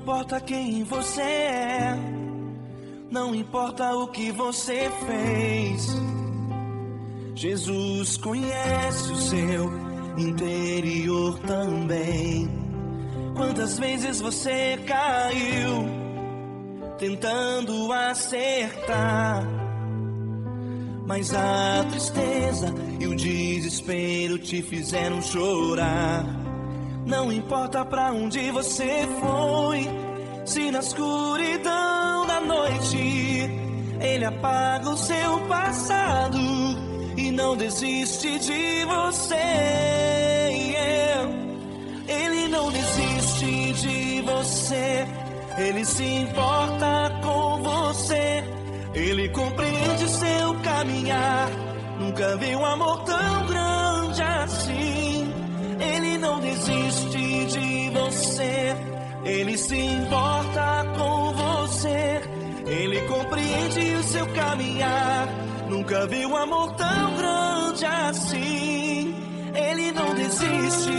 importa quem você é, não importa o que você fez, Jesus conhece o seu interior também. Quantas vezes você caiu tentando acertar, mas a tristeza e o desespero te fizeram chorar. Não importa pra onde você foi, se na escuridão da noite Ele apaga o seu passado e não desiste de você. Ele não desiste de você, Ele se importa com você, Ele compreende seu caminhar. Nunca vi um amor tão grande assim. Ele não desiste de você, Ele se importa com você, Ele compreende o seu caminhar. Nunca vi um amor tão grande assim. Ele não desiste.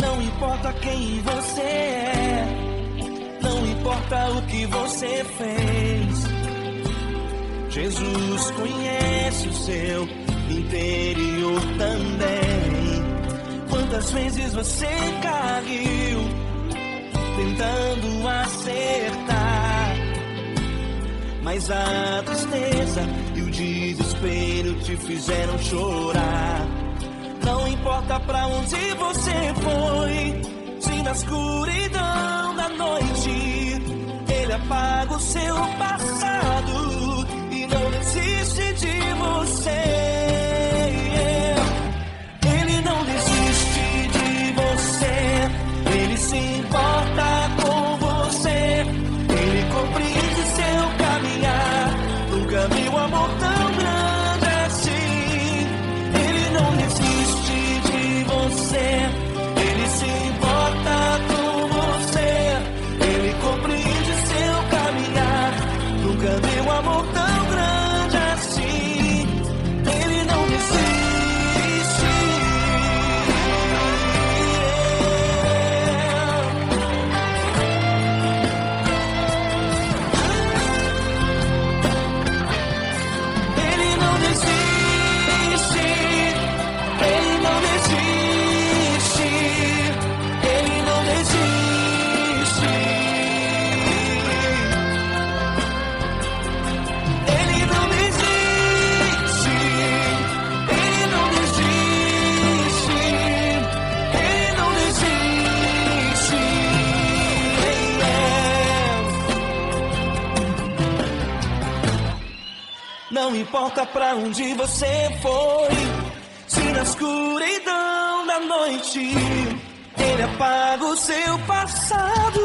Não importa quem você é, não importa o que você fez, Jesus conhece o seu interior também. Quantas vezes você caiu tentando acertar, mas a tristeza e o desespero te fizeram chorar. Não importa pra onde você foi, se na escuridão da noite Ele apaga o seu passado e não desiste de você. Ele não desiste de você, Ele se importa com você, Ele compreende seu caminhar. Nunca vi um amor tão grande assim. Ele não desiste de você, Ele se importa com você, Ele compreende seu caminhar. Nunca vi um amor tão grande assim. Ele não desiste. Ele não desiste. Ele não desiste. Ele não desiste. Ele não desiste. Ele não desiste. Ele não desiste. Não importa pra onde você foi, se na escuridão da noite Ele apaga o seu passado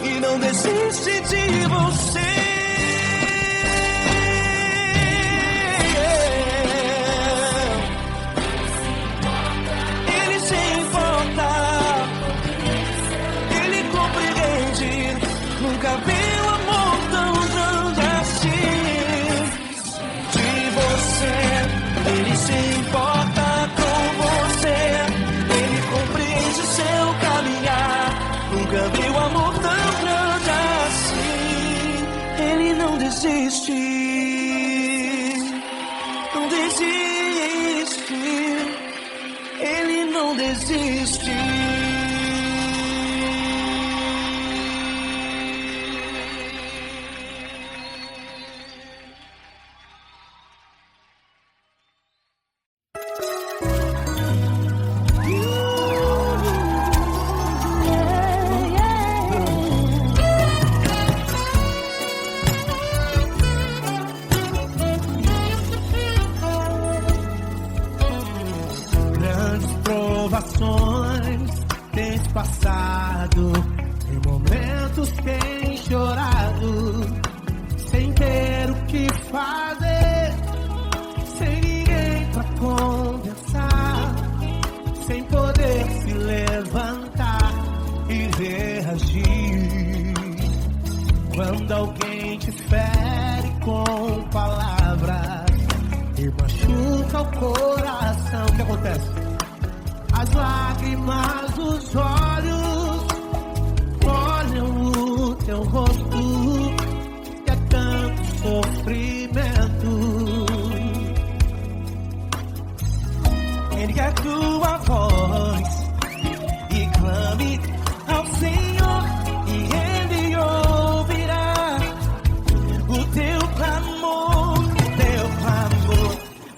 e não desiste de você. Ele se importa, Ele compreende. Nunca vi um amor tão grande assim. De você, Ele se importa com você, Ele compreende seu caminhar. Nunca vi um amor tão grande assim. Ele não desiste, não desiste. Ele não desiste. Grandes provações Quando alguém te fere com palavras e machuca o coração, o que acontece? As lágrimas dos olhos molham o teu rosto, que é tanto sofrimento. Ergue a tua voz e clame ao Senhor, e Ele ouvirá o teu clamor,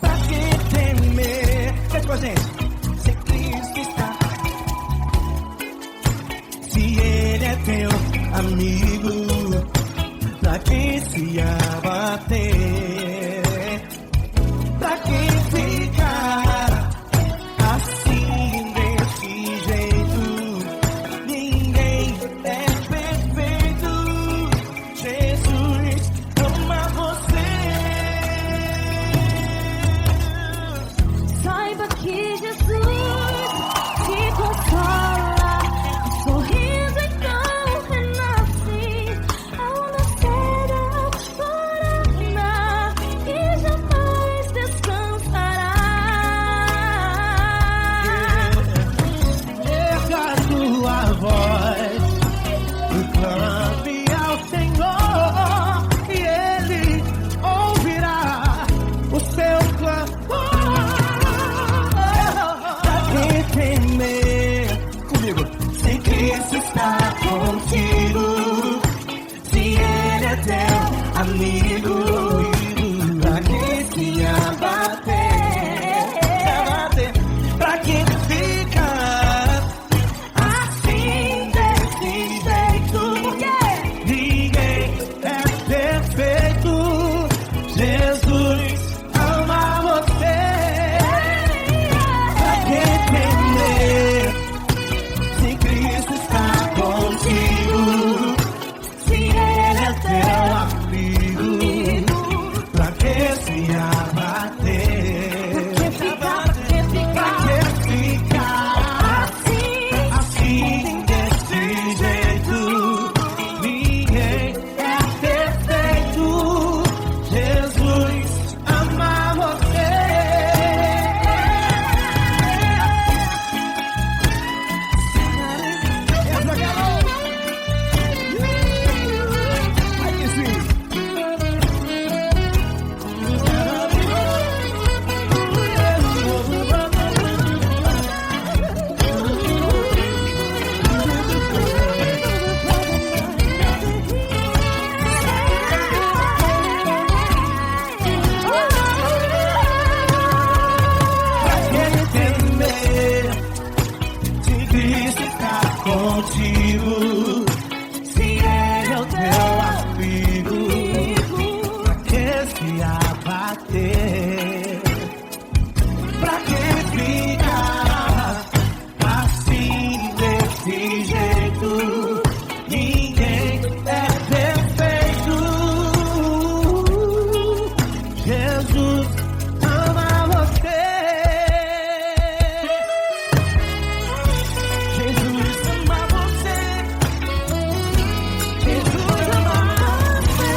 pra que temer? Cante com a gente. Se Cristo está, se Ele é teu amigo, pra que se abater? Pra que ficar assim desse jeito? Ninguém é perfeito. Jesus ama você. Saiba que Jesus te consola, o sorriso então renasce ao nascer da aurora e jamais descansará. Erga a tua voz e clame ao Senhor, e Ele ouvirá o seu clamor. Pra que temer? Comigo. Se Cristo está contigo, se Ele é teu amigo, pra que se abater? Pra que ficar assim desse jeito? Ninguém é perfeito. Jesus ama você. Pra que temer? Se Cristo está contigo, se Ele é teu amigo, pra que se abater? Pra que ficar assim desse jeito? Ninguém é perfeito. Jesus ama você. Aí sim. Pra que temer? Se Cristo está contigo, se Ele é o teu amigo, pra que se abater? Pra que ficar assim desse jeito? Ninguém é perfeito. Jesus ama você. Jesus ama você. Jesus ama você.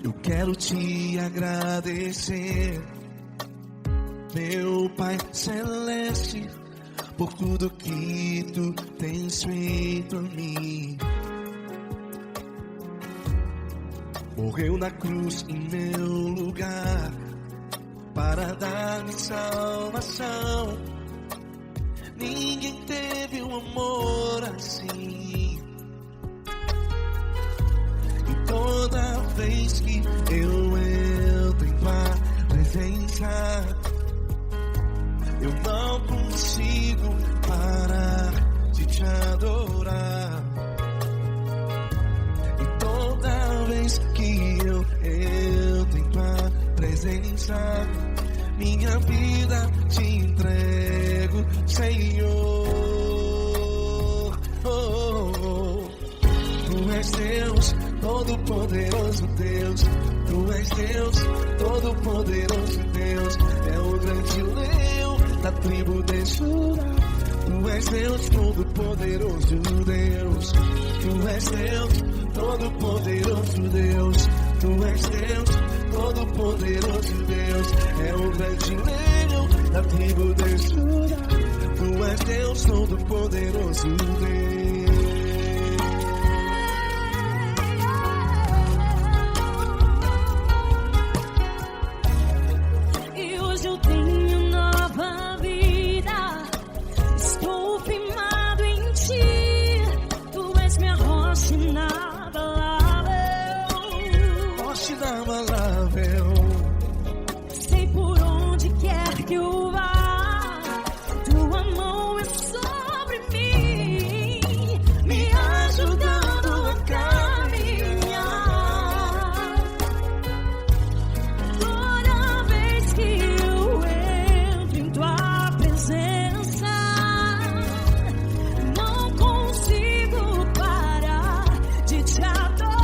Eu quero te agradecer, meu Pai Celeste, por tudo que tu tens feito a mim. Morreu na cruz em meu lugar para dar-me salvação. Ninguém teve um amor assim. E toda vez que eu entro em tua presença, presença, minha vida te entrego, Senhor. Tu és Deus, todo-poderoso Deus. Tu és Deus, todo-poderoso Deus. É o grande leão da tribo de Judá. Tu és Deus, todo-poderoso Deus. Tu és Deus, todo-poderoso Deus. Tu és Deus, todo-poderoso Deus. É o grande leão da tribo de Judá. Tu és Deus, todo-poderoso Deus. Sei por onde quer que eu vá, tua mão é sobre mim, me ajudando a caminhar. Toda vez que eu entro em tua presença, não consigo parar de te adorar.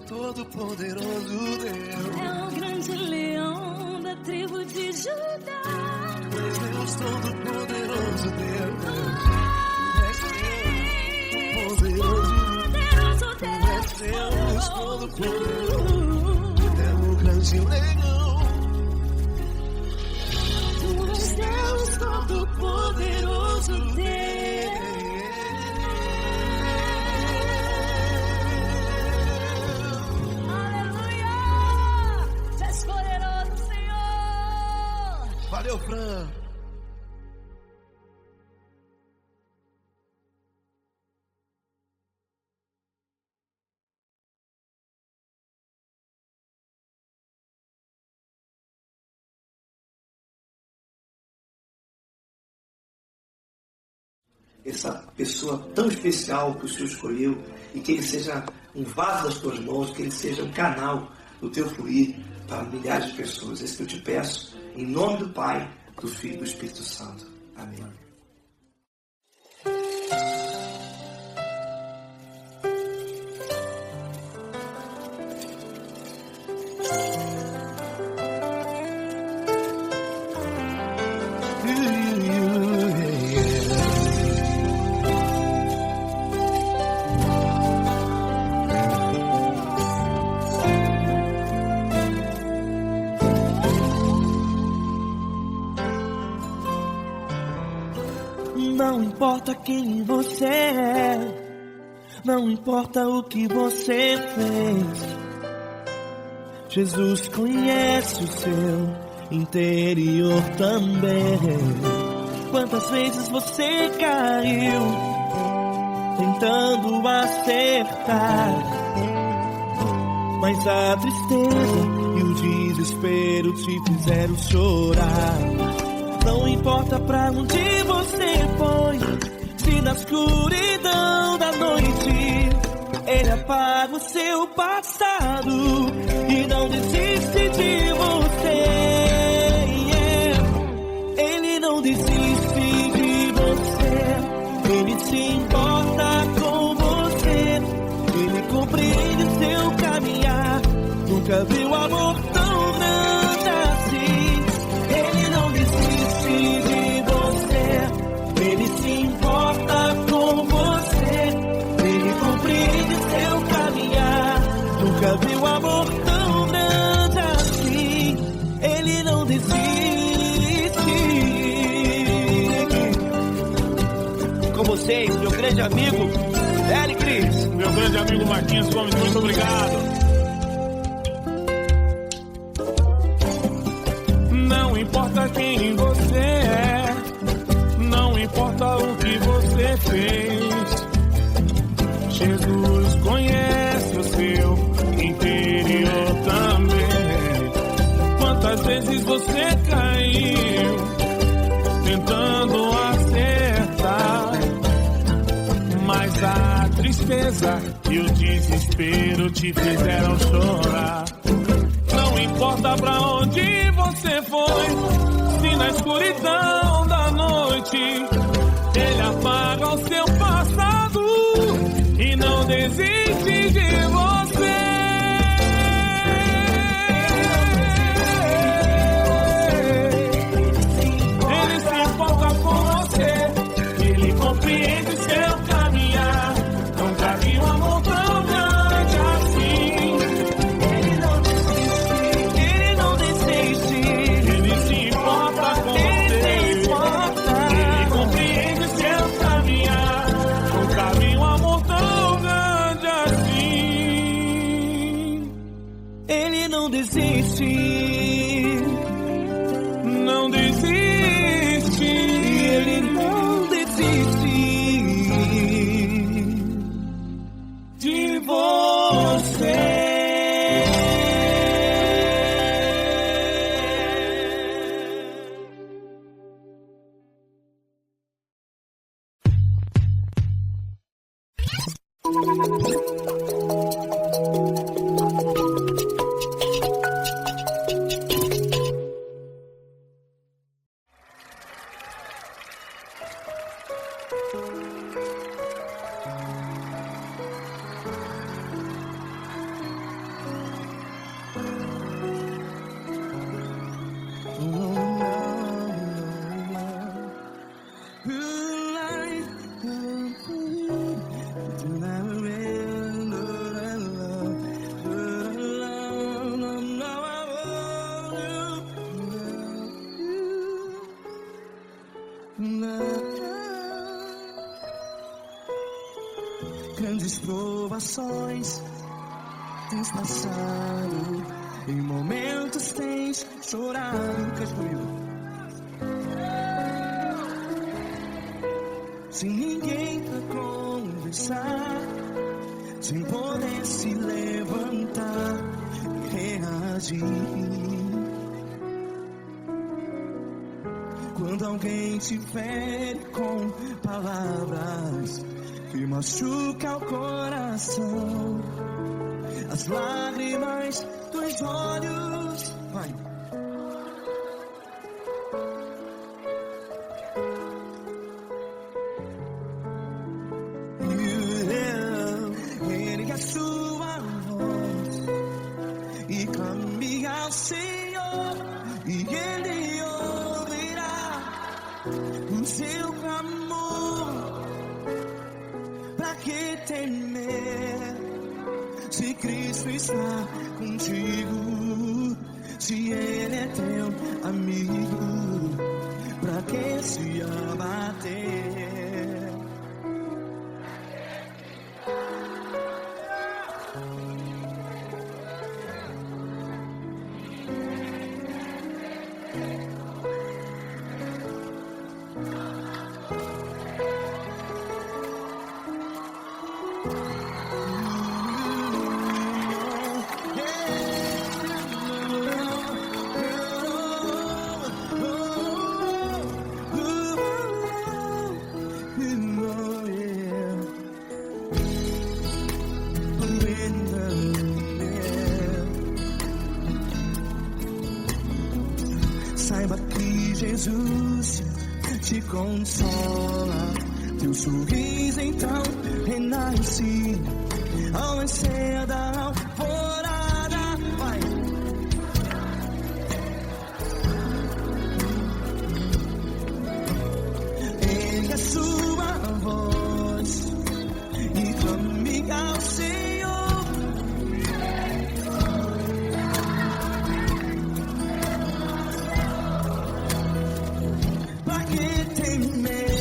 Todo-poderoso Deus. É o grande leão da tribo de Judá. Tu és Deus, todo-poderoso Deus. Tu és Deus, todo-poderoso. É o grande leão. Tu és Deus, todo-poderoso Deus. Valeu, Fran. Essa pessoa tão especial que o Senhor escolheu, e que ele seja um vaso das tuas mãos, que ele seja um canal do teu fluir para milhares de pessoas. É isso que eu te peço, em nome do Pai, do Filho e do Espírito Santo. Amém. importa quem você é, não importa o que você fez, Jesus conhece o seu interior também. Quantas vezes você caiu tentando acertar, mas a tristeza e o desespero te fizeram chorar. Não importa pra onde você foi, se na escuridão da noite Ele apaga o seu passado e não desiste de você. Ele não desiste de você, Ele se importa com você, Ele compreende o seu caminhar. Nunca viu amor tão grande assim. Ele não desiste de você, Ele se importa com você, Ele compreende o seu caminhar. Nunca viu amor tão grande assim. Ele não desiste. Com vocês, meu grande amigo L. Cris. Meu grande amigo Marquinhos Gomes, muito obrigado. Não importa quem você é, não importa o que você fez, Jesus conhece o seu interior também. Quantas vezes você caiu tentando acertar, mas a tristeza e o desespero te fizeram chorar. Não importa pra onde você foi, se na escuridão da noite Ele apaga o seu passado e não desiste de você. Ele se importa com você, Ele compreende o seu caminhar. Nunca vi um amor tão grande assim. Ele não desiste, Ele não desiste. Ele se importa com você, Ele compreende o seu caminhar. Nunca vi um amor tão grande assim. Ele não desiste, não desiste. Ele não desiste De você. Grandes provações tens passado, em momentos tens chorado. Cante comigo. Sem ninguém pra conversar, sem poder se levantar e reagir. Quando alguém te fere com palavras que machuca o coração, as lágrimas dos olhos, vai. Ergue a sua voz e clame ao Senhor, e Ele ouvirá o seu clamor. Pra que temer, se Cristo está contigo? Se Ele é teu amigo, pra que se abater? Saiba que Jesus te consola. Teu sorriso então renasce ao nascer da alvorada. Vai. Ergue a sua voz e clame ao Senhor. Pra que temer?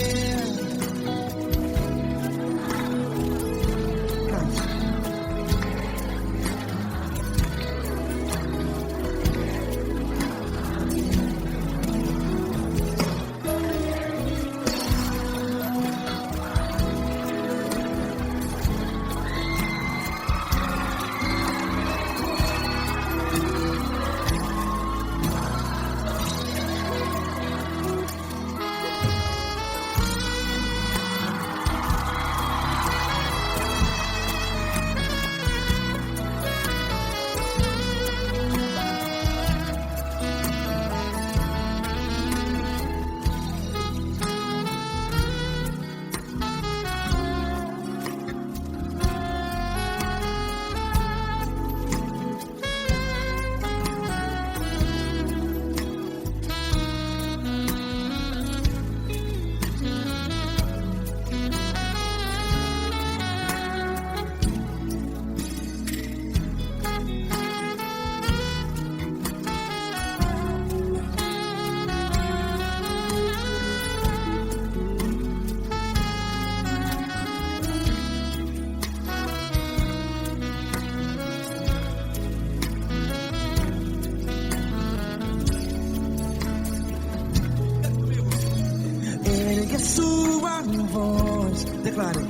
Ergue a sua voz, declare.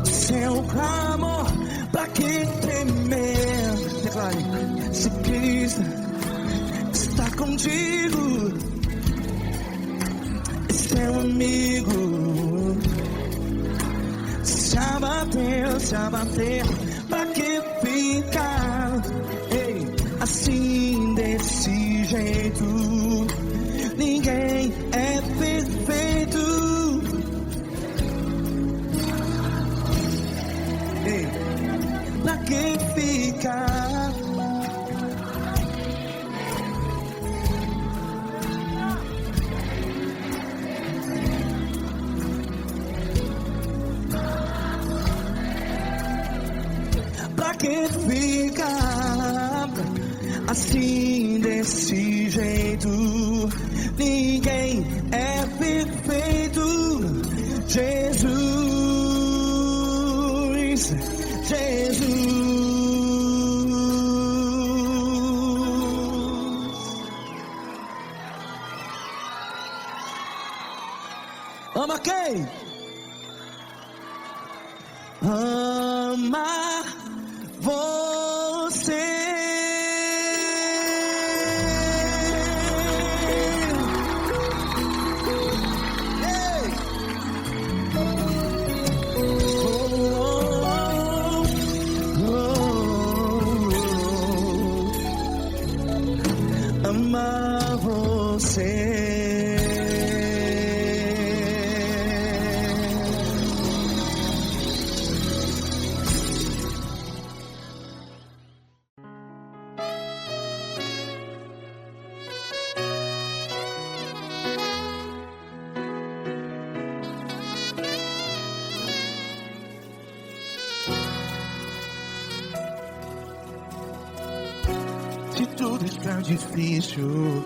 Seu clamor, pra que temer? Declare. Se Cristo está contigo, é seu amigo. Se abater, pra que ficar assim desse jeito? Ninguém é perfeito. Pra que ficar? Pra que ficar assim desse jeito? Ninguém é perfeito. Jesus, Jesus. Ama quem? Ama você. Ama você. Se tudo está difícil,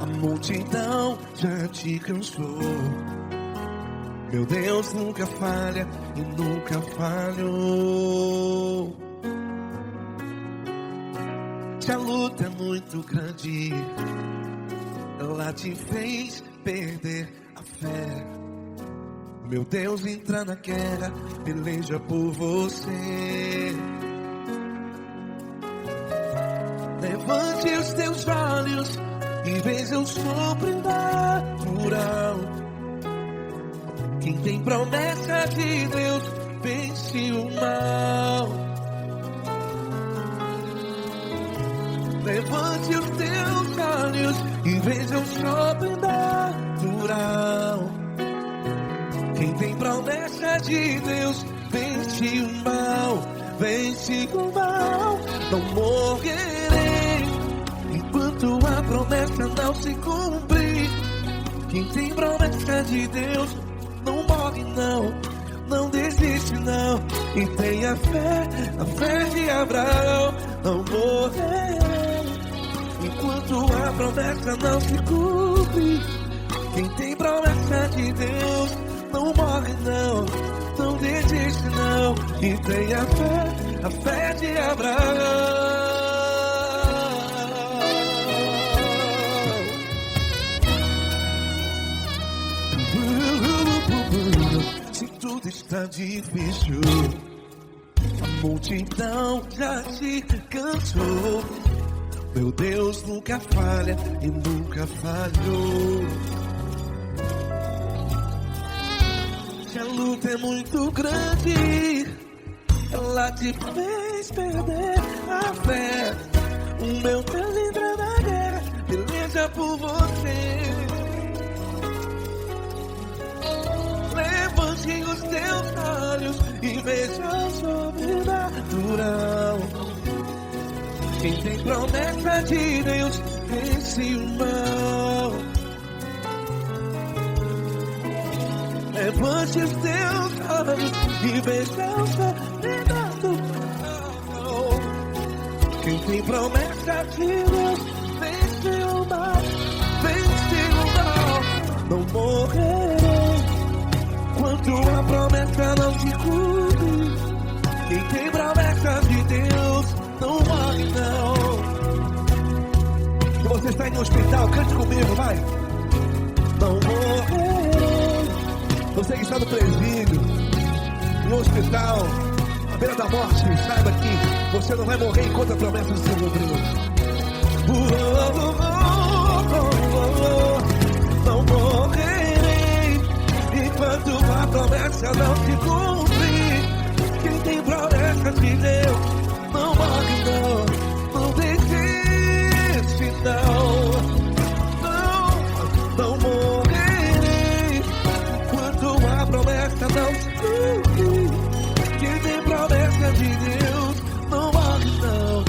a multidão já te cansou. Meu Deus nunca falha e nunca falhou. Se a luta é muito grande, ela te fez perder a fé. Meu Deus entra na guerra, peleja por você. Levante os teus olhos e veja o sobrenatural. Quem tem promessa de Deus vence o mal. Levante os teus olhos e veja o sobrenatural. Quem tem promessa de Deus vence o mal, vence o mal. Não morrerei enquanto a promessa não se cumprir. Quem tem promessa de Deus não morre não, não desiste não. E tenha fé, a fé de Abraão. Não morrerei enquanto a promessa não se cumpre. Quem tem promessa de Deus não morre não, não desiste não. E tenha fé, a fé de Abraão. Se tudo está difícil, a multidão já se cansou. Meu Deus nunca falha e nunca falhou. Se a luta é muito grande, ela te fez perder a fé. O meu Deus entra na guerra, peleja por você. Levante os teus olhos e veja o sobrenatural. Quem tem promessa de Deus vence o mal. Levante os teus olhos e veja o sobrenatural. Quem tem promessa de Deus vence o mal, vence o mal. Não morrerei enquanto a promessa não se cumpre. Quem tem promessa de Deus não morre não. Se você está em um hospital, cante comigo, vai. Não morrerei. Você que está no presídio, no hospital, à beira da morte, saiba que você não vai morrer enquanto a promessa não se cumpriu. Não morrerei enquanto a promessa não se cumprir. Quem tem promessa de Deus não morre não, não desiste não. Não morrerei enquanto a promessa não se cumprir. Quem tem promessa de Deus não morre não,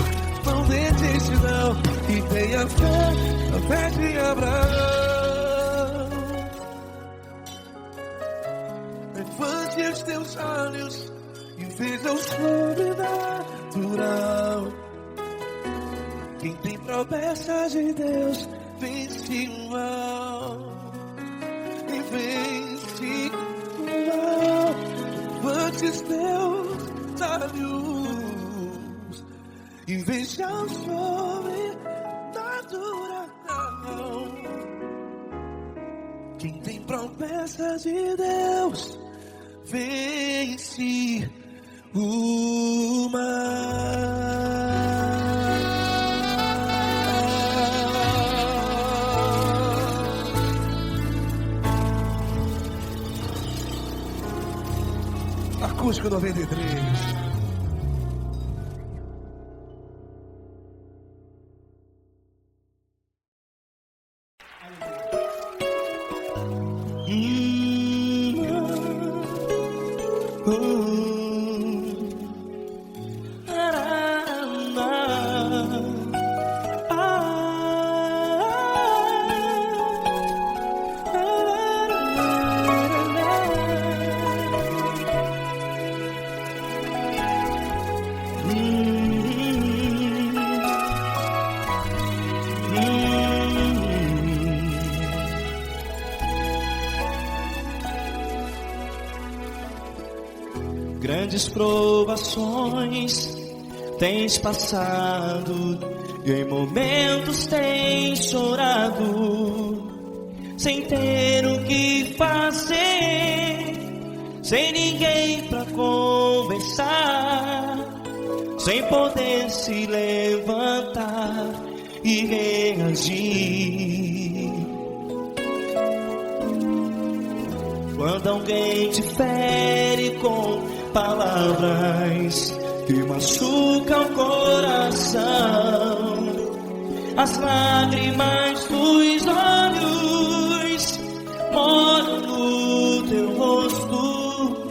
não desiste não. E tenha fé, a fé de Abraão. Levante os teus olhos e veja o sobrenatural. Quem tem promessa de Deus vence o mal, e vence o mal. Levante os teus olhos e veja o sobrenatural. Quem tem promessa de Deus vence o mal. Acústico 93. Grandes provações tens passado e em momentos tens chorado, sem ter o que fazer, sem ninguém pra conversar, sem poder se levantar e reagir. Quando alguém te fere com palavras que machucam o coração, as lágrimas dos olhos molham no teu rosto,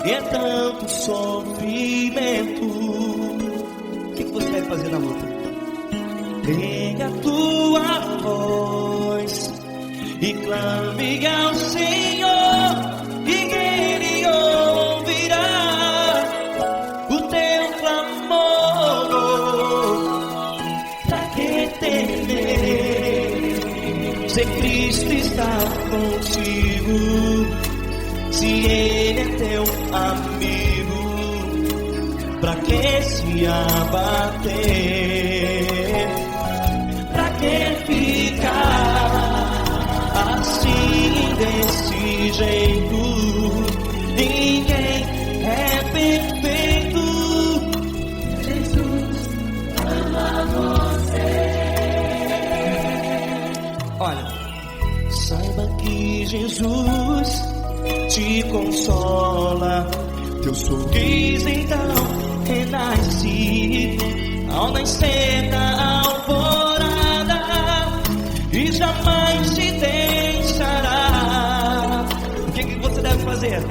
e é tanto sofrimento. O que você vai fazer na luta? Pega a tua voz e clame ao Senhor, e Ele ouvirá o teu clamor. Pra que temer, se Cristo está contigo, se Ele é teu amigo? Pra que se abater? Pra que ficar assim desse jeito? Ninguém é perfeito. Jesus ama você. Olha, saiba que Jesus te consola, teu sorriso então renasce ao nascer da alvorada, e jamais te deixará. O que você deve fazer?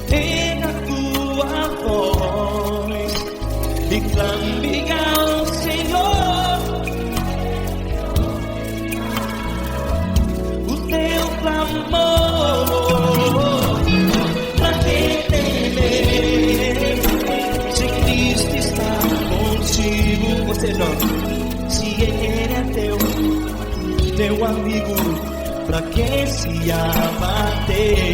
Pega a tua voz e clame ao Senhor, o teu clamor. Pra que temer, se Cristo está contigo? Você joga. Se Ele é teu amigo, pra que se abater?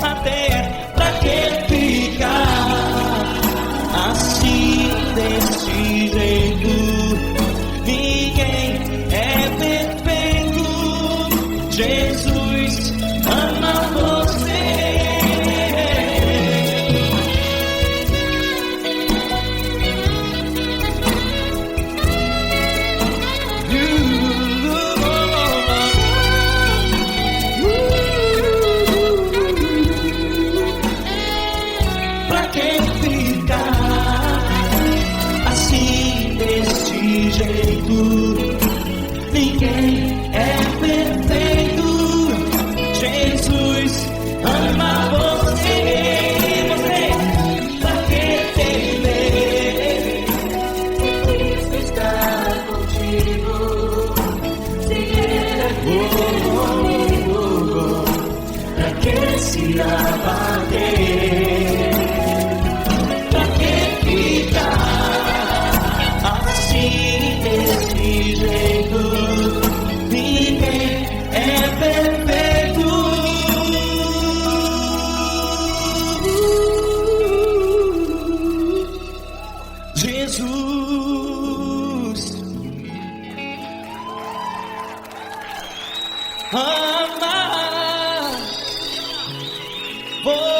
Até pra que ficar assim desse jeito? Ninguém é perfeito. Jesus ama você. Pra que ficar assim desse jeito? Ninguém é perfeito. Jesus ama você. Pra que temer? Cristo está contigo. Se Ele é teu amigo, pra que se abater? Pra que ficar assim desse jeito? Ninguém é perfeito. Jesus ama você.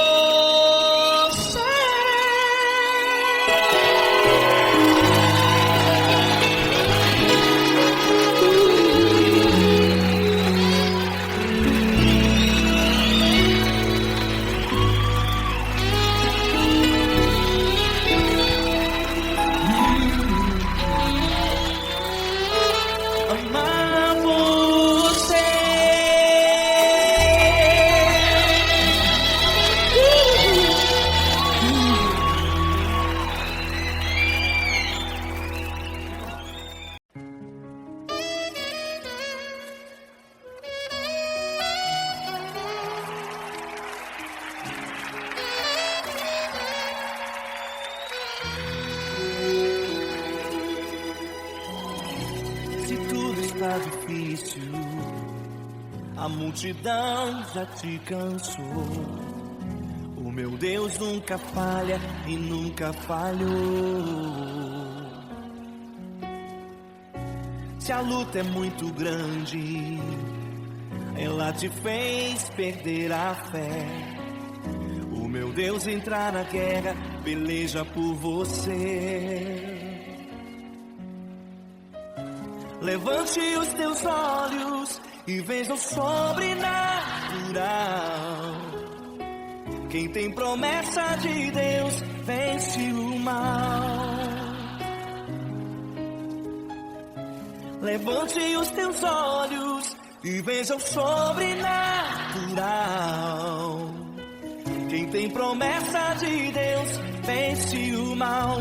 Amar você. Se tudo está difícil, a multidão já te cansou. O meu Deus nunca falha e nunca falhou. Se a luta é muito grande, ela te fez perder a fé. O meu Deus entrar na guerra, peleja por você. Levante os teus olhos e veja o sobrenatural. Quem tem promessa de Deus vence o mal. Levante os teus olhos e veja o sobrenatural. Quem tem promessa de Deus vence o mal,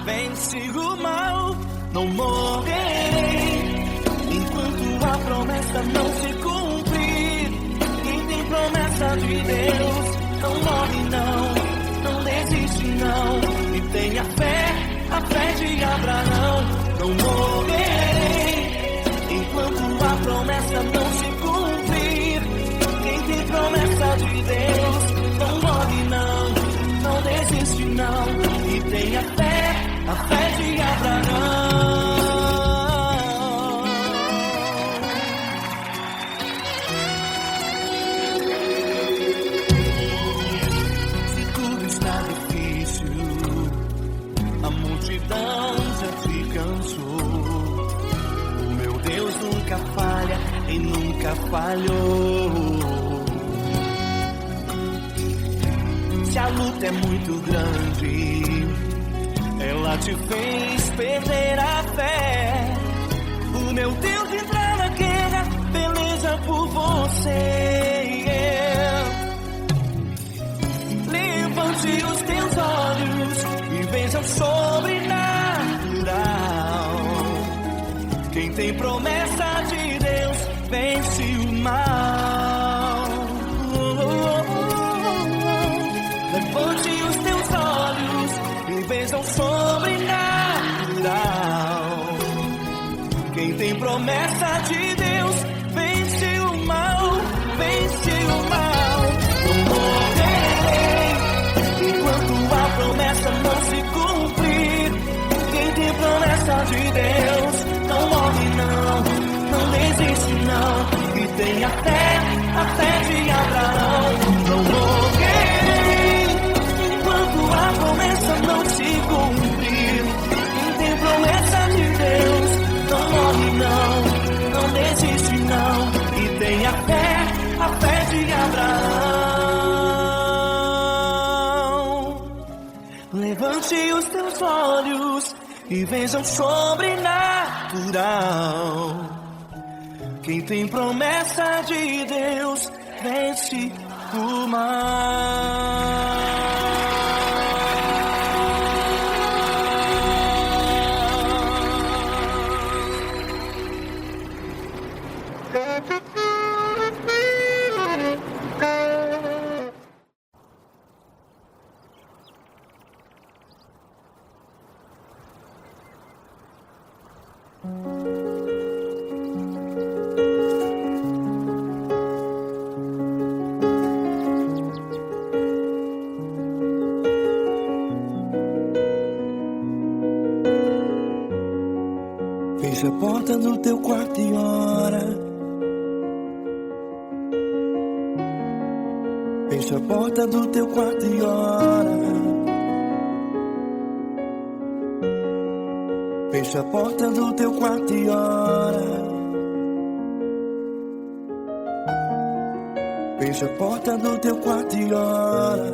vence o mal. Não morrerei enquanto a promessa não se cumprir. Quem tem promessa de Deus não morre não desiste não. E tenha fé, a fé de Abraão. Não morrerei enquanto a promessa não se cumprir. Quem tem promessa de Deus não morre não desiste não. E tenha fé, a fé de Abraão. Se tudo está difícil, a multidão já te cansou. O meu Deus nunca falha e nunca falhou. Se a luta é muito grande, ela te fez perder a fé. O meu Deus entra na guerra, peleja por você. Levante os teus olhos e veja o sobrenatural. Quem tem promessa de Deus vence o mal. Levante os teus olhos e veja o sobrenatural. Quem tem promessa de Deus vence o mal, vence o mal. Não morrerei enquanto a promessa não se cumprir. Quem tem promessa de Deus não morre não desiste não. E tenha fé, a fé de Abraão. Não morrerei enquanto a promessa não se cumprir. Quem tem promessa de Deus não morre não desiste não. E tenha fé, a fé de Abraão. Levante os teus olhos e veja o sobrenatural. Quem tem promessa de Deus vence o mal. Fecha a porta do teu quarto e ora. Fecha a porta do teu quarto e ora. Fecha a porta do teu quarto e ora. Fecha a porta do teu quarto e ora.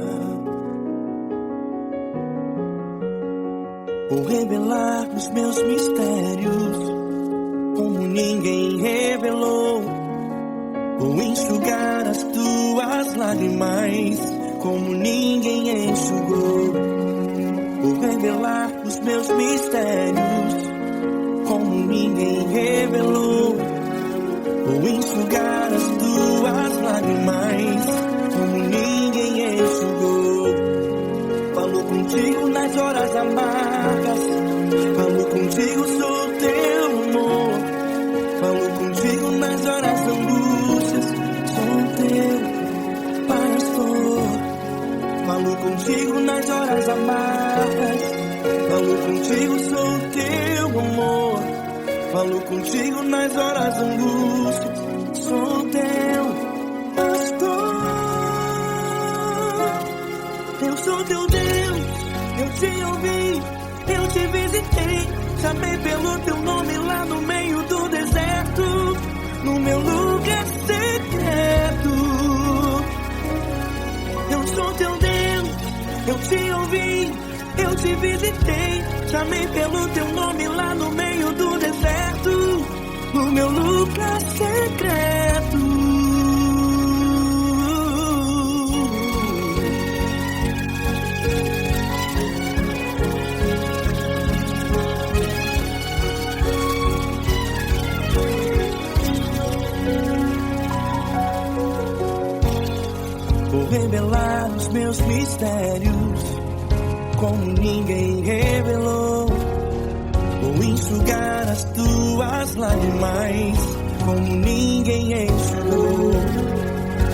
Vou revelar os meus mistérios como ninguém revelou. Vou enxugar as tuas lágrimas como ninguém enxugou. Vou revelar os meus mistérios como ninguém revelou. Vou enxugar as tuas lágrimas como ninguém enxugou. Falo contigo nas horas amargas, falo contigo, sou teu amor. Falo contigo nas horas da angústias, sou teu pastor. Falo contigo nas horas amargas, falo contigo, sou teu amor. Falo contigo nas horas da angústias, sou teu pastor. Eu sou teu Deus, eu te ouvi, eu te visitei. Chamei pelo teu nome lá no meio do deserto, no meu lugar secreto. Eu sou teu Deus. Eu te ouvi, eu te visitei, chamei pelo teu nome lá no meio do deserto, no meu lugar secreto. Vou revelar os meus mistérios como ninguém revelou. Vou enxugar as tuas lágrimas como ninguém enxugou.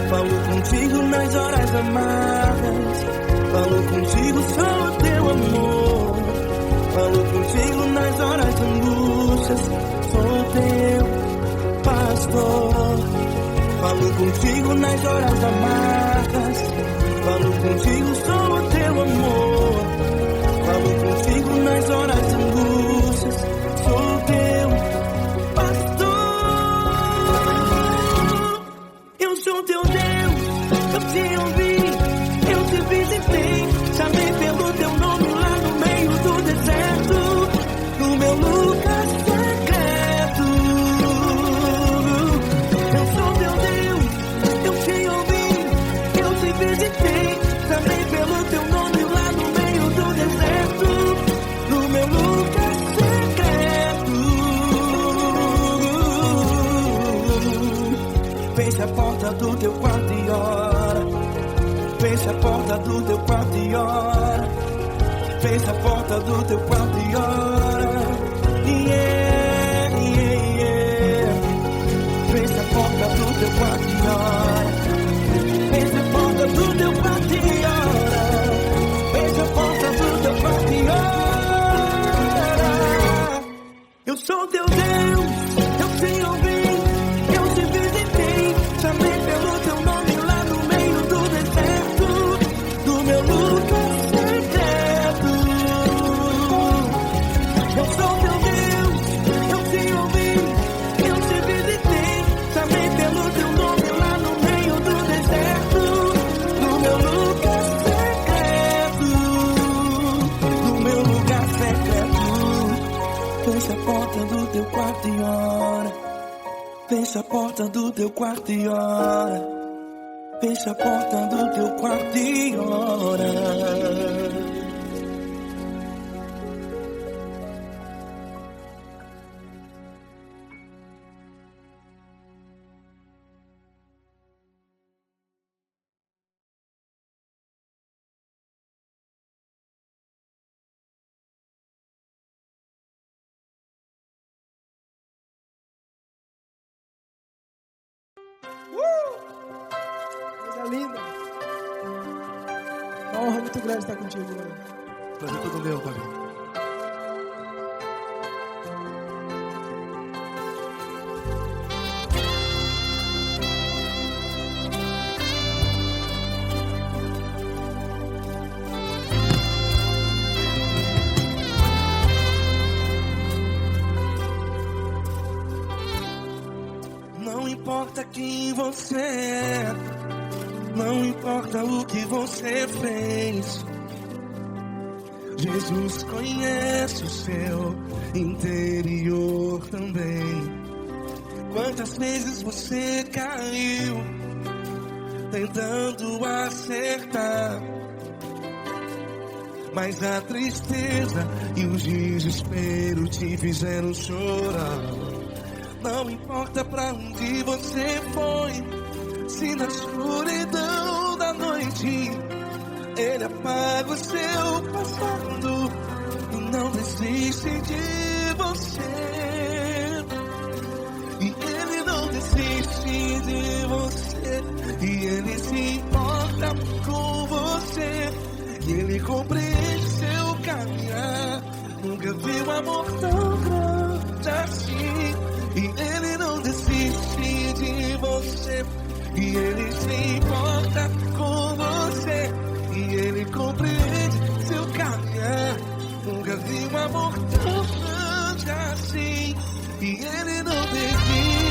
Falo contigo nas horas amargas, falo contigo só o teu amor. Falo contigo nas horas de angústias, sou teu pastor. Falo contigo nas horas amargas, falo contigo só o teu amor. Falo contigo nas horas de angústias, sou teu pastor. Eu sou teu Deus, eu te ouvi, eu te visitei, chamei pelo teu nome lá no meio do deserto, no meu lugar secreto. Eu sou teu Deus, eu te ouvi, eu te visitei, chamei pelo teu nome lá no meio do deserto, no meu lugar secreto. Feche a porta do teu quarto e ora. Feche a porta do teu quarto e ora. Feche a porta do teu quarto e ora. Yeah, yeah, yeah. Feche a porta do teu quarto e ora. Feche a porta do teu quarto e ora. Feche a porta do teu quarto e ora. Eu sou teu Deus, eu te ouvi, eu te visitei, chamei pelo teu nome lá no meio do deserto, do meu lugar secreto. Eu sou teu Deus, eu te ouvi, eu te visitei, chamei pelo teu nome lá no meio do deserto, no meu lugar secreto, no meu lugar secreto. Fecha a porta do teu quarto e ora. Fecha a porta do teu quarto e ora. Fecha a porta do teu quarto e ora. Coisa linda. Uma honra muito grande estar contigo, Lord. Prazer todo meu, Pai. Não importa quem você é, não importa o que você fez, Jesus conhece o seu interior também. Quantas vezes você caiu tentando acertar, mas a tristeza e o desespero te fizeram chorar. Não importa pra onde você foi, se na escuridão da noite Ele apaga o seu passado e não desiste de você. E Ele não desiste de você, e Ele se importa com você, e Ele compreende seu caminhar. Nunca vi um amor tão grande assim. E Ele não desiste de você, e Ele se importa com você, e Ele compreende seu caminhar. Nunca vi um amor tão grande assim, e Ele não desiste.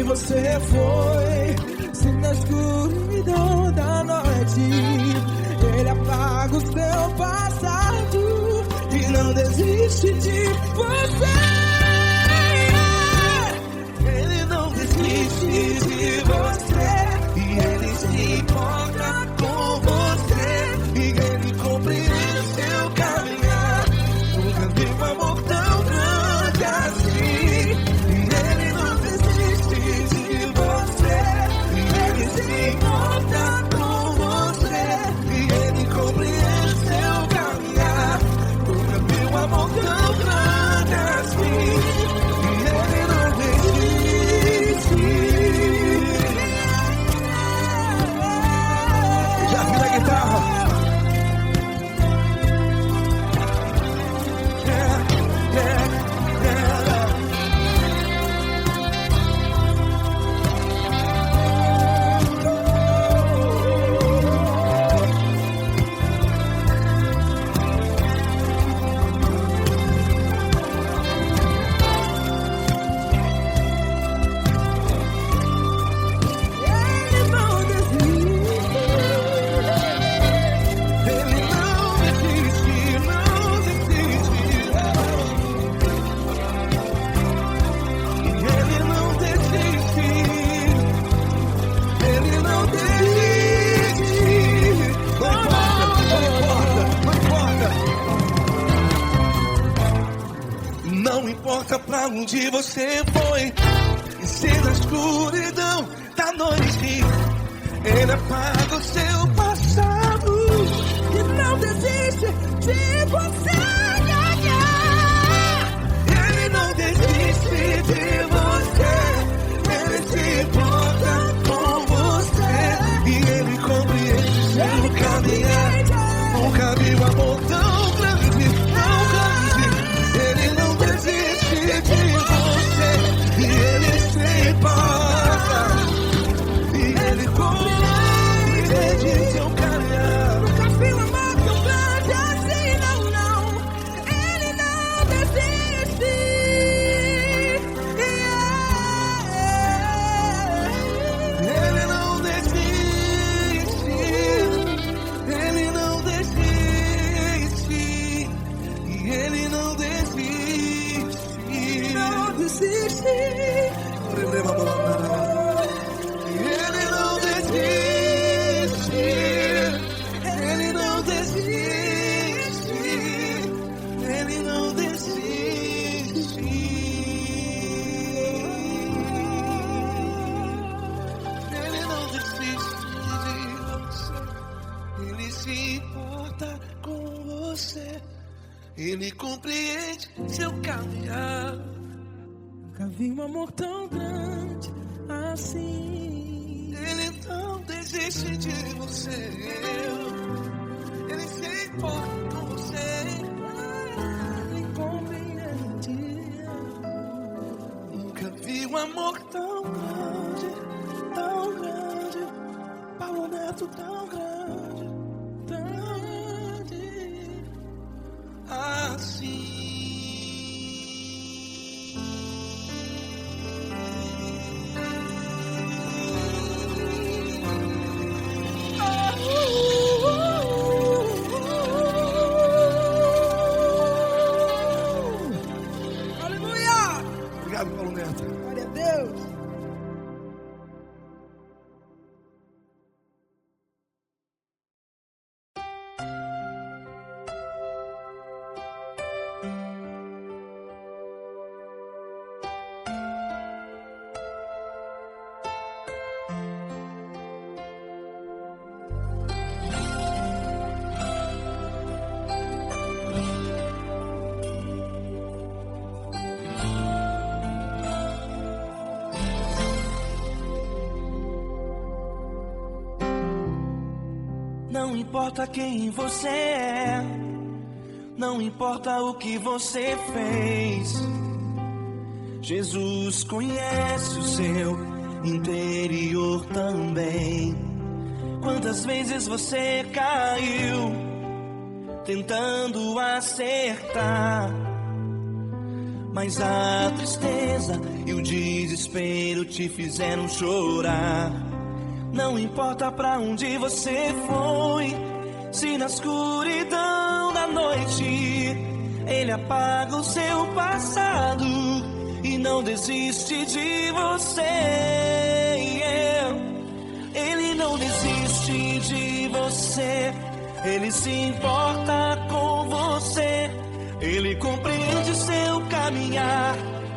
você foi, se na escuridão da noite Ele apaga o seu passado e não desiste de você. Ele não desiste de você e Ele se importa com você e Ele compreende o seu caminhar. Nunca vi um amor tão grande assim. E Ele não desiste de você e Ele se importa com você e Ele compreende o seu caminhar. Nunca vi um amor tão grande assim. E Ele não desiste. Já vi na guitarra. Não importa pra onde você foi, e se na escuridão da noite Ele apaga o seu passado e não desiste de você. Ele não desiste de você, Ele se importa com você e Ele compreende o seu caminhar. Nunca vi um amor tão grande, tão grande. Ele não desiste de você e Ele se importa e Ele compreende seu caminhar. Nunca vi um amor tão grande assim, não, não. Ele não desiste. Ele não desiste. Ele não desiste. E Ele não desiste. Não desiste. Ele não desiste. Ele não desiste. Ele não desiste. Ele não desiste de você. Ele se importa com você. Ele compreende seu caminhar. Nunca vi um amor tão grande assim. Ele não desiste de você. Ele se importa com você. Ele compreende. Nunca vi um amor tão grande, tão grande. Paulo Neto tão grande, tão grande assim. Aleluia! Obrigado, Paulo Neto. Glória a Deus. Não importa quem você é, não importa o que você fez, Jesus conhece o seu interior também. Quantas vezes você caiu tentando acertar, Mas a tristeza e o desespero te fizeram chorar. Não importa pra onde você foi, se na escuridão da noite Ele apaga o seu passado e não desiste de você. Ele não desiste de você, Ele se importa com você. Ele compreende seu caminhar,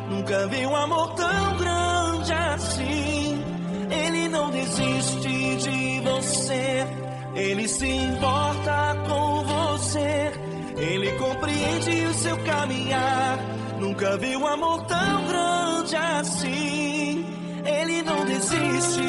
nunca vi um amor tão grande assim. Ele não desiste de você, Ele se importa com você. Ele compreende o seu caminhar, nunca vi um amor tão grande assim. Ele não desiste.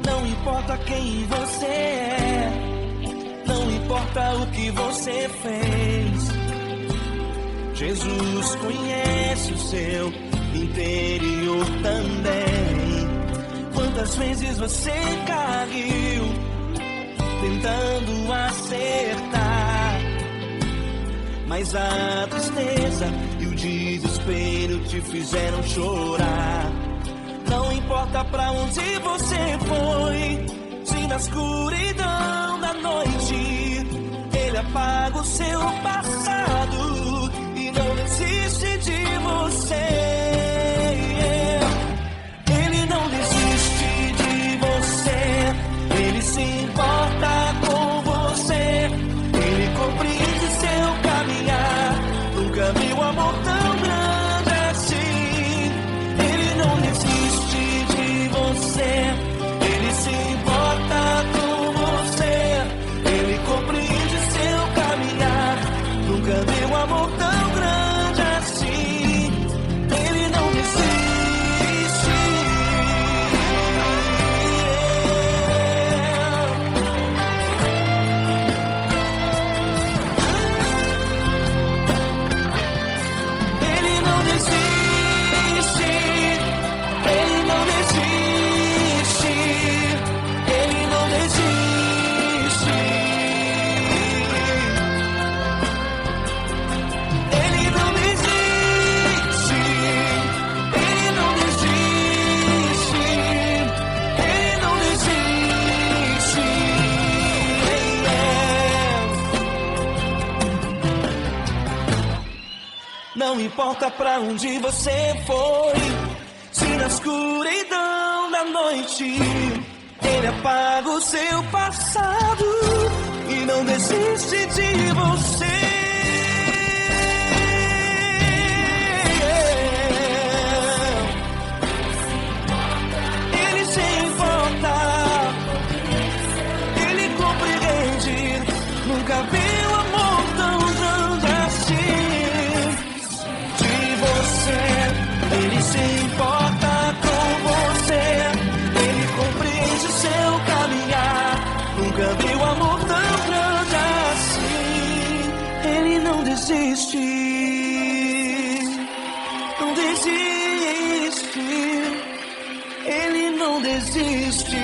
Não importa quem você é, não importa o que você fez, Jesus conhece o seu interior também. Quantas vezes você caiu tentando acertar, mas a tristeza e o desespero te fizeram chorar. Não importa pra onde você foi, se na escuridão da noite Ele apaga o seu passado e não desiste de você. Ele não desiste de você, Ele se importa com você. Ele compreende seu caminhar, nunca vi um amor tão grande assim. Ele não desiste de você, Ele se importa com você. Ele compreende seu caminhar, nunca vi um amor tão grande assim. Ele não desiste. Ele não desiste. Ele não desiste. Ele não desiste. Ele não desiste. Ele não desiste. Ele não desiste. Não importa pra onde você foi, se na escuridão da noite Ele apaga o seu passado e não desiste de você. Ele se importa, Ele compreende, nunca vi um amor tão grande assim. De você, Ele se importa com você. Ele compreende o seu caminhar, nunca vi um amor tão grande assim. Ele não desiste, não desiste. Ele não desiste.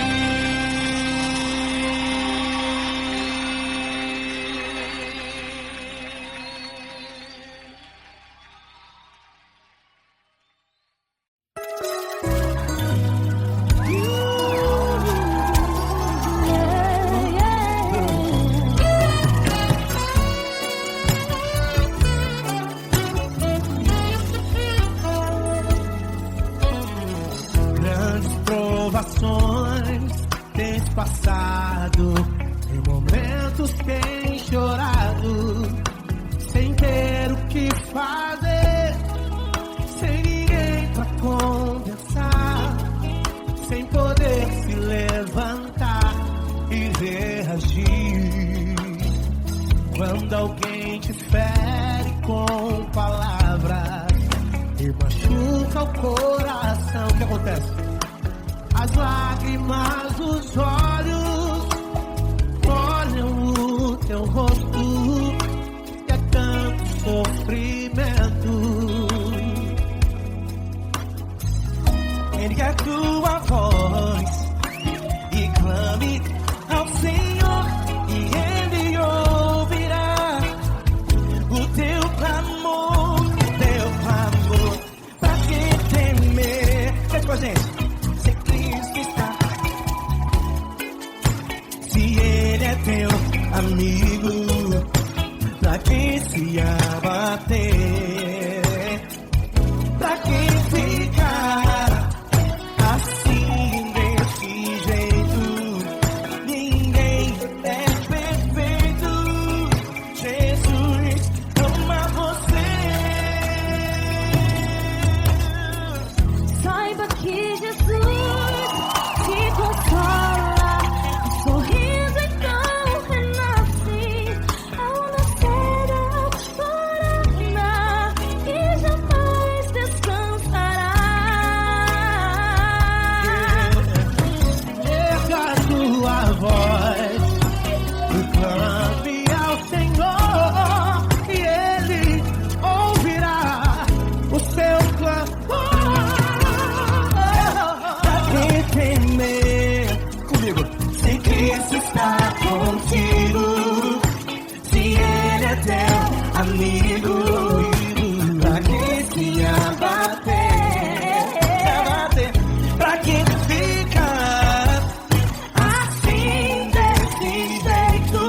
Grandes provações tens passado, em momentos tens chorado, sem ter o que fazer, sem ninguém pra conversar, sem poder se levantar e reagir. Quando alguém te fere com palavras e machuca o coração, o que acontece? As lágrimas dos olhos molham o teu rosto, e é tanto sofrimento. amigo pra quem se abater, pra quem ficar assim desse jeito. Ninguém é perfeito. Jesus ama você. Saiba que Jesus te consola, o sorriso então renasce ao nascer da aurora e jamais descansará. Erga a tua voz, clame ao Senhor e Ele ouvirá o seu clamor. Pra quem temer, comigo, se Cristo está contigo, se Ele é teu amigo, pra quem se abater, pra quem fica assim desse jeito.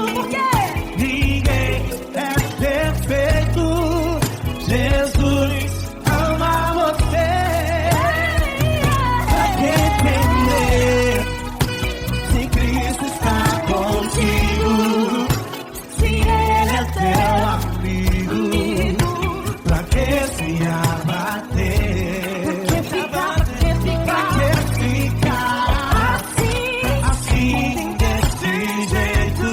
Ninguém é perfeito. Jesus ama você. Pra quem temer, se Cristo está contigo, se Ele é teu amigo, pra que se abater? Pra que ficar assim desse jeito?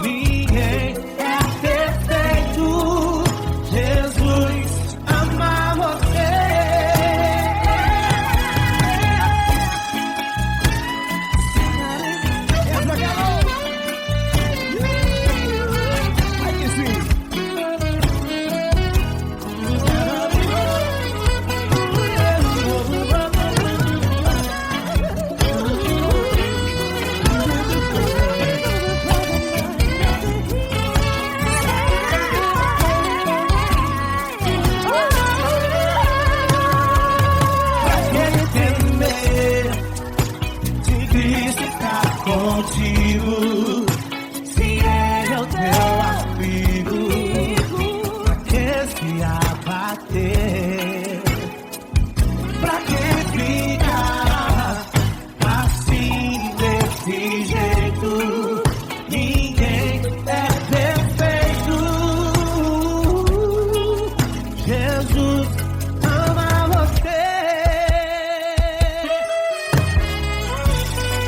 Ninguém é perfeito. Jesus ama você. Aí sim. Pra quem temer, se Cristo está contigo, se Ele é o teu amigo, pra que se abater? Pra que ficar assim desse jeito? Ninguém é perfeito. Jesus ama você.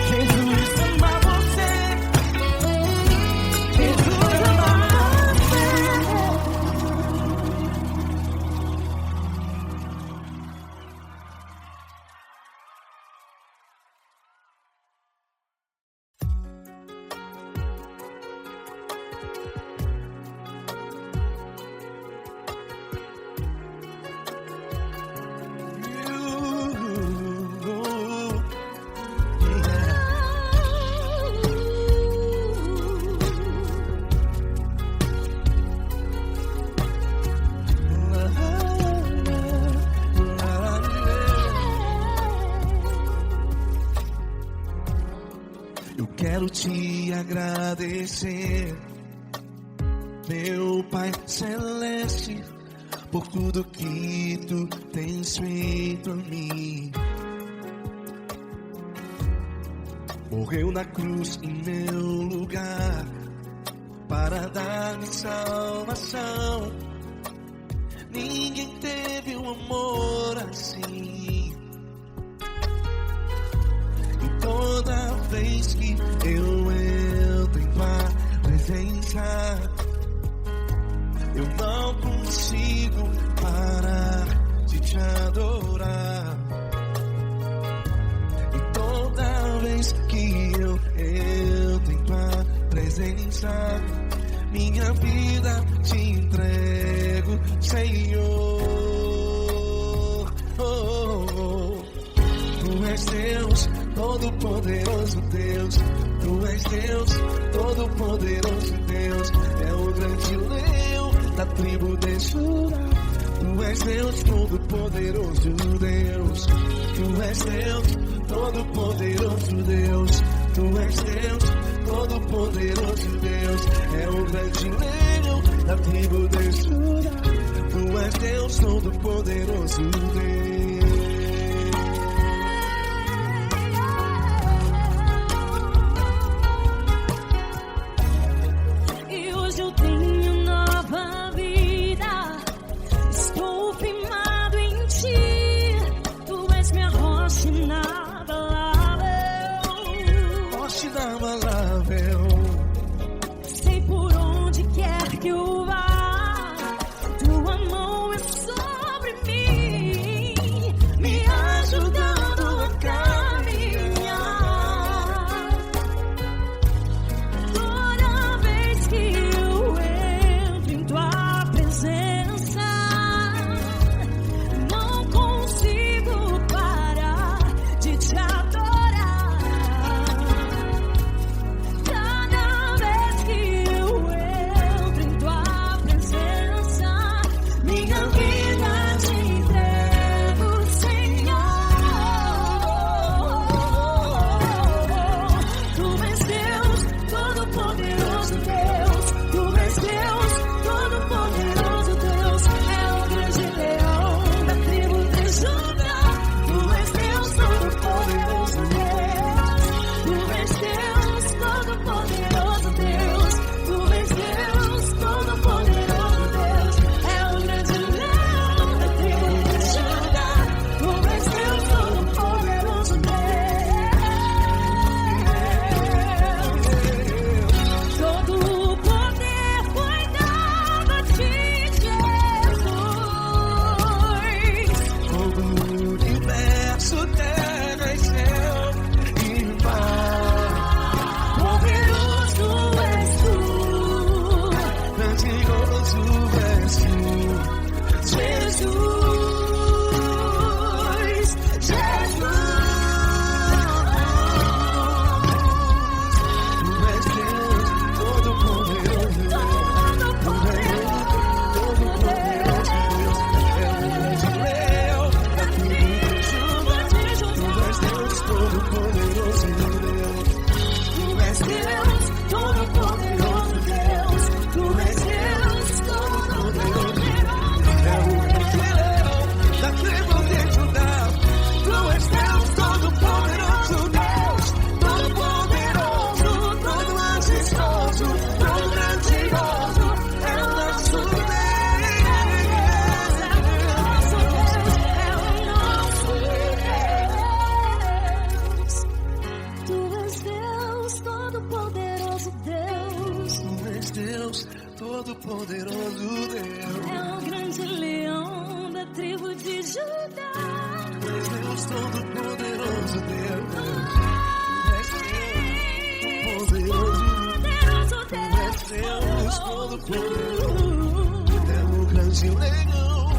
Jesus ama você. Jesus ama você. Eu quero te agradecer, meu Pai Celeste, por tudo que tu tens feito a mim. Morreu na cruz em meu lugar para dar-me salvação. Ninguém teve um amor assim. E toda vez que eu entro em tua presença, eu não consigo parar de te adorar. E toda vez que eu entro em tua presença, minha vida te entrego, Senhor. Tu és Deus, Todo-Poderoso Deus. Tu és Deus, Todo-Poderoso Deus. É o grande leão da tribo de Judá. Tu és Deus, Todo-Poderoso Deus. Tu és Deus, Todo-Poderoso Deus. Tu és Deus, Todo-Poderoso Deus. grande leão da tribo de Judá. Tu és Deus Todo-Poderoso, Deus. E hoje eu tenho nova vida. Estou firmado em ti. Tu és minha rocha inabalável. Rocha inabalável. Sei por onde quer que eu vá, tua mão é sobre mim, me ajudando a caminhar. Toda vez que eu entro em tua presença, não consigo parar de te adorar. Cada vez que eu entro em tua presença, minha vida te entrego, Senhor. Tu és Deus Todo-Poderoso, Deus. Tu és Deus Todo-Poderoso, Deus. É o grande leão da tribo de Judá. Tu és Deus Todo-Poderoso, Deus. Tu és Deus Todo-Poderoso, Deus. Tu és Deus Todo-Poderoso, Deus. É o grande leão da tribo de Judá. Tu és Deus Todo-Poderoso, Deus. Todo o poder foi dado a ti, Jesus. Todo o universo, terra e céu e mar. Poderoso és tu, Grandioso és tu, Jesus, Jesus. Tu és Deus Todo-Poderoso, Todo-Poderoso Deus. É o grande leão da tribo de Judá. Tu és Deus Todo-Poderoso, Deus. Tu és Deus Todo-Poderoso, Deus. Tu és Deus Todo-Poderoso. É o grande leão da tribo de Judá. Tu és Deus Todo-Poderoso, Deus. Todo-Poderoso, todo majestoso, todo grandioso. É o nosso Deus. Tu és Deus Todo-Poderoso, Deus. Tu és Deus Todo-Poderoso, Deus. É o grande leão da tribo de Judá. Tu és Deus Todo-Poderoso, Deus. Tu és Deus Todo-Poderoso. Poderoso Tu és Deus Todo-Poderoso. É o grande leão.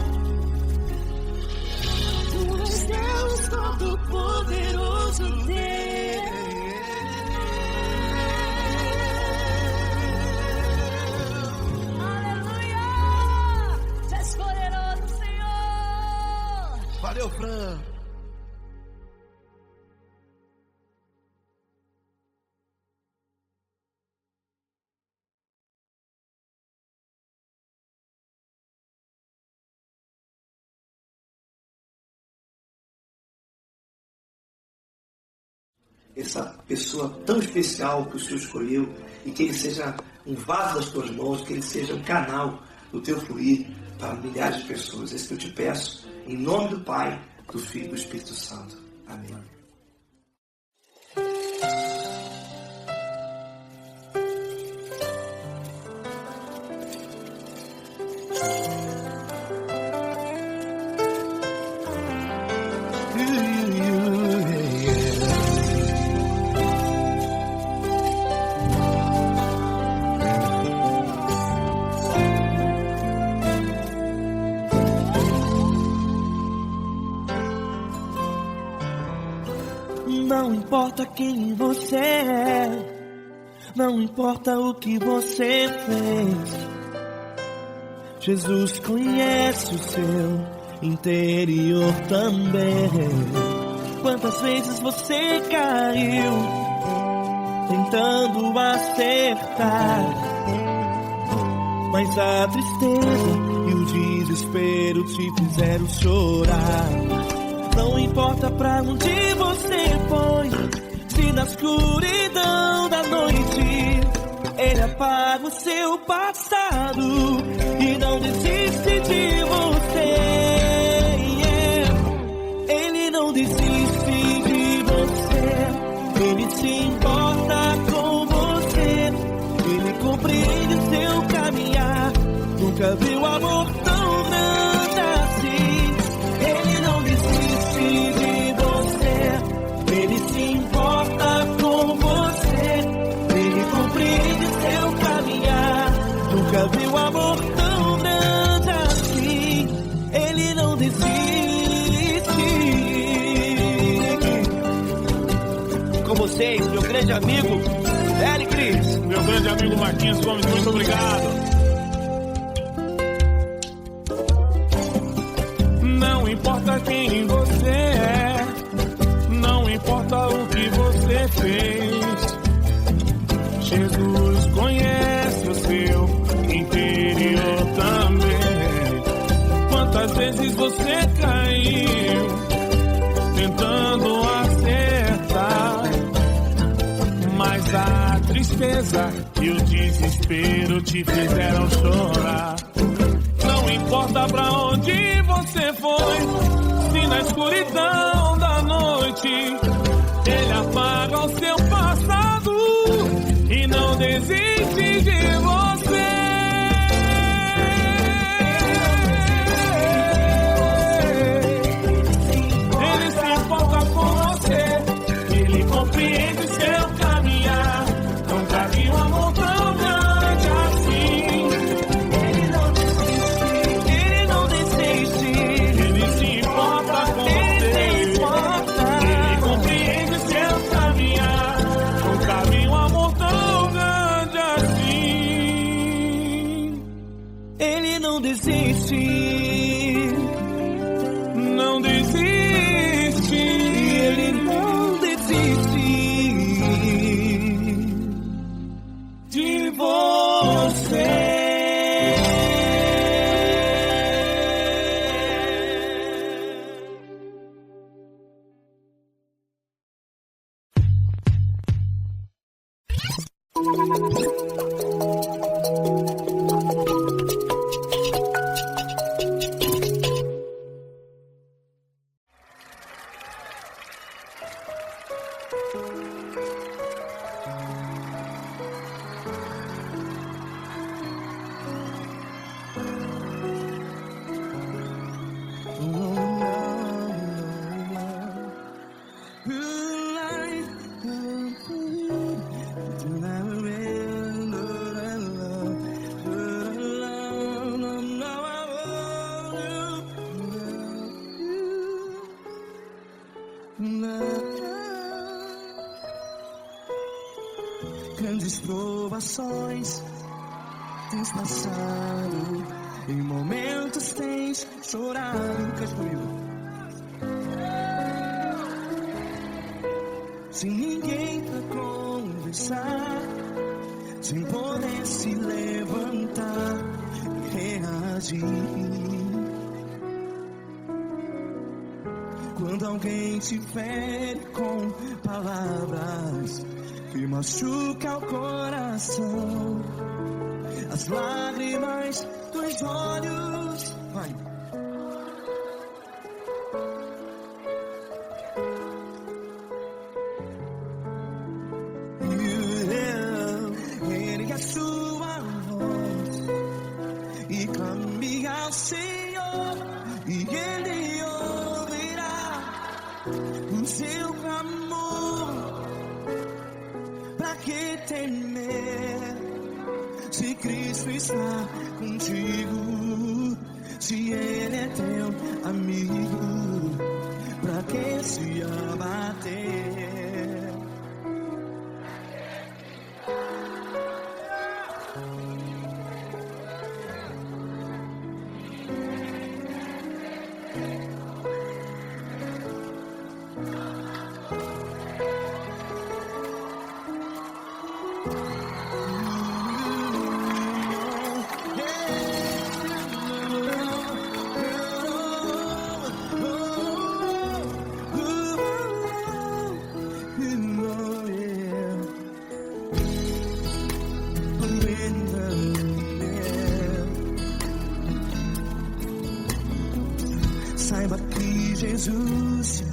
Tu és Deus Todo-Poderoso, Deus. Aleluia! Tu és poderoso, Senhor. Valeu, Fran. Essa pessoa tão especial que o Senhor escolheu, e que ele seja um vaso das tuas mãos, que ele seja um canal do teu fluir para milhares de pessoas. É isso que eu te peço, em nome do Pai, do Filho e do Espírito Santo. Amém. Não importa quem você é, não importa o que você fez, Jesus conhece o seu interior também. Quantas vezes você caiu tentando acertar, Mas a tristeza e o desespero te fizeram chorar. Não importa pra onde você foi, se na escuridão da noite Ele apaga o seu passado e não desiste de você. Ele não desiste de você, Ele se importa com você, Ele compreende o seu caminhar. Nunca viu amor tão grande assim. Ele não desiste de você, Ele se importa com você, Ele compreende o seu caminhar. Nunca viu amor tão grande assim. Ele não desiste. Com vocês, meu grande amigo Eli Cris. Meu grande amigo Marquinhos Gomes, muito obrigado. Não importa quem você é, não importa o que você fez, Jesus conhece o seu interior também. Quantas vezes você caiu tentando acertar, mas a tristeza e o desespero te fizeram chorar. Não importa pra onde você foi, se na escuridão da noite Ele apaga o seu passado e não desiste de você. Ele se importa com você, Ele compreende seu caminhar. Nunca vi um amor tão grande assim. Não desiste, não desiste, Ele não desiste de você. Grandes provações tens passado, em momentos tens chorado. Cante comigo. Sem ninguém pra conversar, sem poder se levantar e reagir. Quando alguém te fere com palavras que machuca o coração, as lágrimas dos olhos, vai. Ergue a sua voz e clame ao Senhor, e Ele ouvirá o seu clamor. Pra que temer, se Cristo está contigo, se Ele é teu amigo? Pra que se abater? Jesus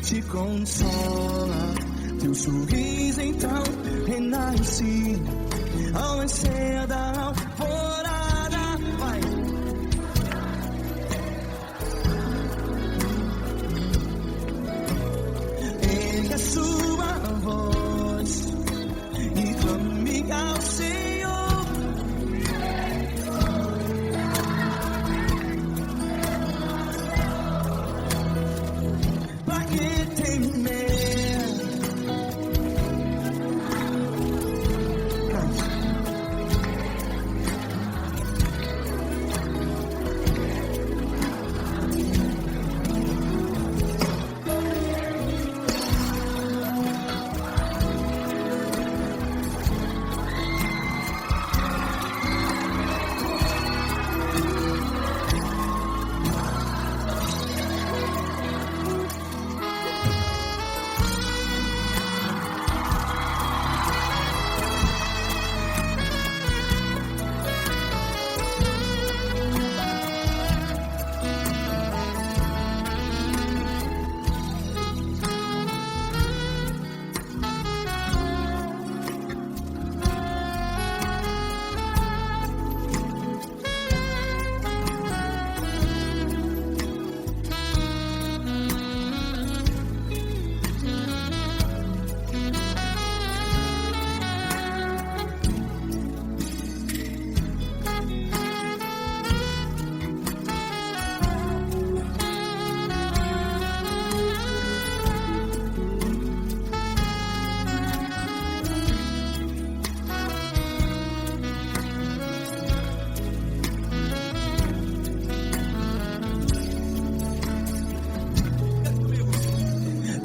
te consola. Teu sorriso então renasce ao nascer da alvorada. Vai. Ergue a sua voz e clame ao Senhor. Pra que temer?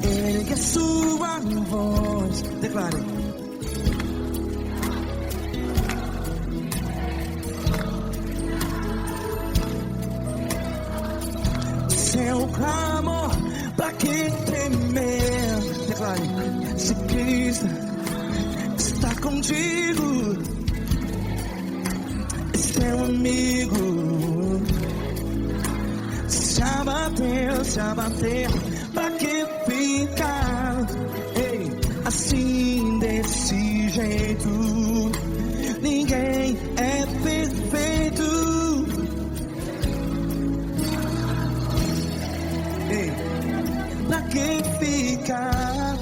Ergue a sua voz, declare. Seu clamor, pra que temer? Declare. Se Cristo está contigo, seu amigo. Se abater, pra que ficar? Ei, assim desse jeito, ninguém é perfeito. Ei, pra que ficar?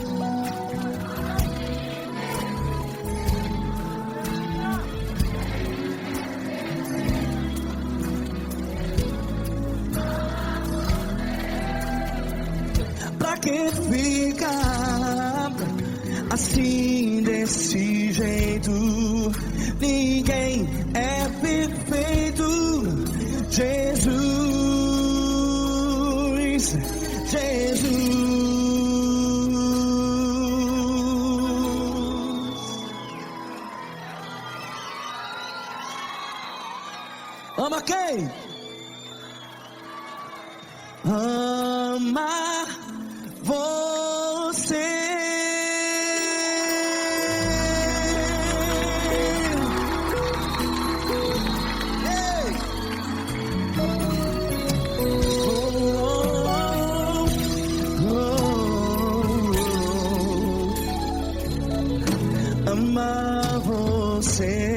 Pra que ficar assim desse jeito? Ninguém é perfeito. Jesus, Jesus. Ama quem? Ama você. Ei. Ama você.